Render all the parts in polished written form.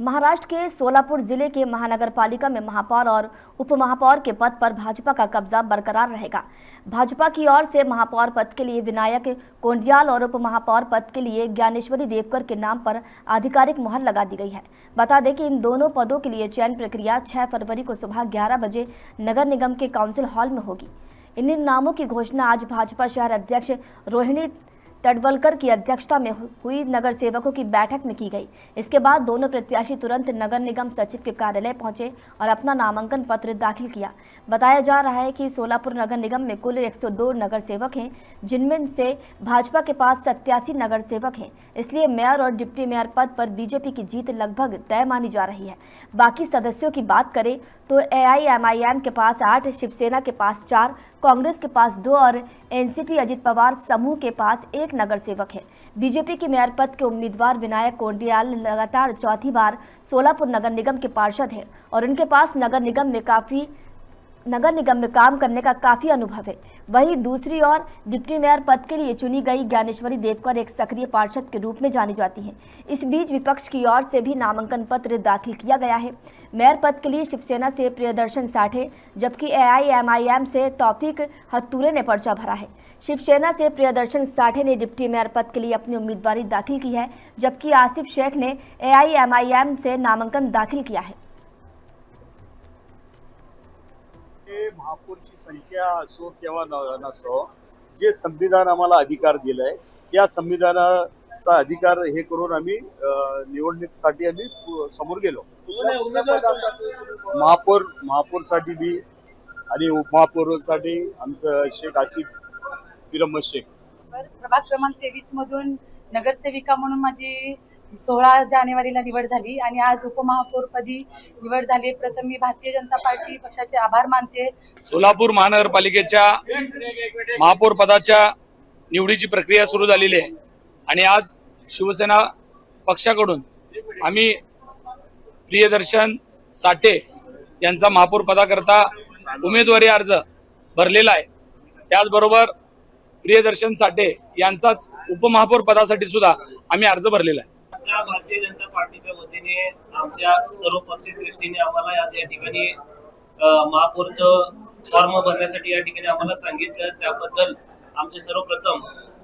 महाराष्ट्र के सोलापुर जिले के महानगर पालिका में महापौर और उप महापौर के पद पर भाजपा का कब्जा बरकरार रहेगा। भाजपा की ओर से महापौर पद के लिए विनायक कोंडियाल और उप महापौर पद के लिए ज्ञानेश्वरी देवकर के नाम पर आधिकारिक मुहर लगा दी गई है। बता दें कि इन दोनों पदों के लिए चयन प्रक्रिया 6 फरवरी को सुबह 11 बजे नगर निगम के काउंसिल हॉल में होगी। इन नामों की घोषणा आज भाजपा शहर अध्यक्ष रोहिणी तडवलकर की अध्यक्षता में हुई नगर सेवकों की बैठक में की गई। इसके बाद दोनों प्रत्याशी तुरंत नगर निगम सचिव के कार्यालय पहुंचे और अपना नामांकन पत्र दाखिल किया। बताया जा रहा है कि सोलापुर नगर निगम में कुल 102 नगर सेवक हैं, जिनमें से भाजपा के पास 87 नगर सेवक हैं। इसलिए मेयर और डिप्टी मेयर पद पर बीजेपी की जीत लगभग तय मानी जा रही है। बाकी सदस्यों की बात करें तो AIMIM के पास 8, शिवसेना के पास 4, कांग्रेस के पास 2 और एनसीपी अजित पवार समूह के पास 1 नगर सेवक है। बीजेपी के मेयर पद के उम्मीदवार विनायक कोंडियाल लगातार चौथी बार सोलापुर नगर निगम के पार्षद हैं और उनके पास नगर निगम में काम करने का काफी अनुभव है। वहीं दूसरी ओर डिप्टी मेयर पद के लिए चुनी गई ज्ञानेश्वरी देवकर एक सक्रिय पार्षद के रूप में जानी जाती हैं। इस बीच विपक्ष की ओर से भी नामांकन पत्र दाखिल किया गया है। मेयर पद के लिए शिवसेना से प्रियदर्शन साठे जबकि AIMIM से तौफीक हत्तूरे ने पर्चा भरा है। शिवसेना से प्रियदर्शन साठे ने डिप्टी मेयर पद के लिए अपनी उम्मीदवारी दाखिल की है, जबकि आसिफ शेख ने AIMIM से नामांकन दाखिल किया है। महापौरची संख्या असो किंवा नसो, जे संविधान आम्हाला अधिकार दिलाय त्या संविधानाचा अधिकार हे करून आम्ही निवडणुकीसाठी आम्ही समोर गेलो। महापौरसाठी बी आणि उपमहापौरसाठी आमचं शेख आसिफ पिरम शेख। प्रभाग क्रमांक 23 मधून नगरसेविका म्हणून माझी 16 जानेवारीला निवड झाली आणि आज उपमहापौरपदी निवड झाली। प्रथम मी भारतीय जनता पार्टी पक्षाचे आभार मानते। सोलापूर महानगरपालिकेच्या महापौर पदाच्या निवडीची प्रक्रिया सुरू झालेली आहे आणि आज शिवसेना पक्षाकडून आम्ही प्रियदर्शन साठे यांचा महापौर पदाकरता उमेदवारी अर्ज भरलेला आहे। त्याचबरोबर प्रियदर्शन साठे यांचाच उपमहापौर पदासाठी सुद्धा आम्ही अर्ज भरलेला आहे। भारतीय जनता पार्टीच्या वतीने आमच्या सर्व पक्ष श्रेष्ठीने आम्हाला या ठिकाणी महापौरचं फॉर्म भरण्यासाठी या ठिकाणी आम्हाला सांगितलं। त्याबद्दल आमचे सर्वप्रथम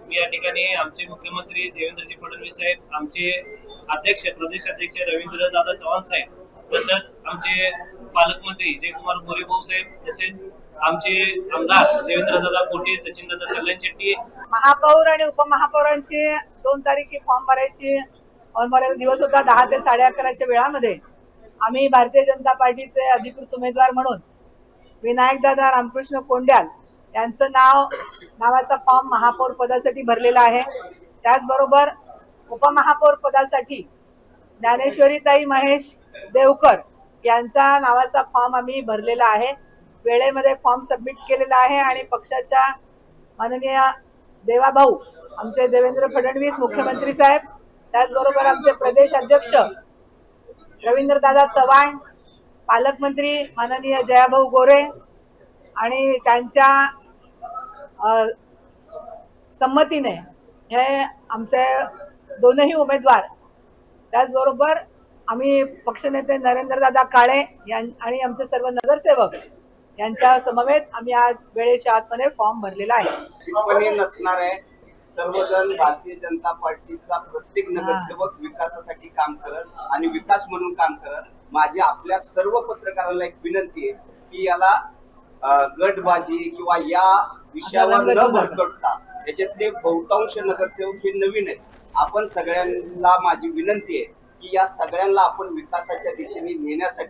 मी या ठिकाणी आमचे मुख्यमंत्री देवेंद्रजी फडणवीस साहेब, आमचे अध्यक्ष प्रदेश अध्यक्ष रवींद्र दादा चव्हाण साहेब, तसंच आमचे पालकमंत्री जयकुमार गोरे भाऊ साहेब, तसेच आमचे आमदार देवेंद्र दादा कोटे, सचिन दादा कल्याण शेट्टी। महापौर आणि उपमहापौरांची 2 तारीख फॉर्म भरायची और मर्यादित दिवस होता 10 ते 11:30च्या वेळामध्ये आम्ही भारतीय जनता पार्टीचे अधिकृत उमेदवार म्हणून विनायक दादा रामकृष्ण कोंडियाल यांचं नावाचा फॉर्म महापौर पदासाठी भरलेला आहे। त्याचबरोबर उपमहापौर पदासाठी ज्ञानेश्वरीताई महेश देवकर यांचा नावाचा फॉर्म आम्ही भरलेला आहे। वेळेमध्ये फॉर्म सबमिट केलेला आहे आणि पक्षाच्या माननीय देवाभाऊ आमचे देवेंद्र फडणवीस मुख्यमंत्री साहेब, त्याचबरोबर आमचे प्रदेश अध्यक्ष रवींद्र दादा चव्हाण, पालकमंत्री माननीय जयाभाऊ गोरे आणि त्यांच्या संमतीने हे आमचे दोनही उमेदवार, त्याचबरोबर आम्ही पक्षनेते नरेंद्र दादा काळे आणि आमचे सर्व नगरसेवक यांच्या समवेत आम्ही आज वेळेच्या आतमध्ये फॉर्म भरलेला आहे। शिकवणी नसणार आहे। सर्वजण भारतीय जनता पार्टीचा प्रत्येक नगरसेवक विकासासाठी काम करत आणि विकास म्हणून काम करत। माझी आपल्या सर्व पत्रकारांना एक विनंती आहे की याला गटबाजी किंवा या विषयावर न भरकटता याच्यातले बहुतांश नगरसेवक हे नवीन आहेत। आपण सगळ्यांना माझी विनंती आहे की या सगळ्यांना आपण विकासाच्या दिशेने नेण्यासाठी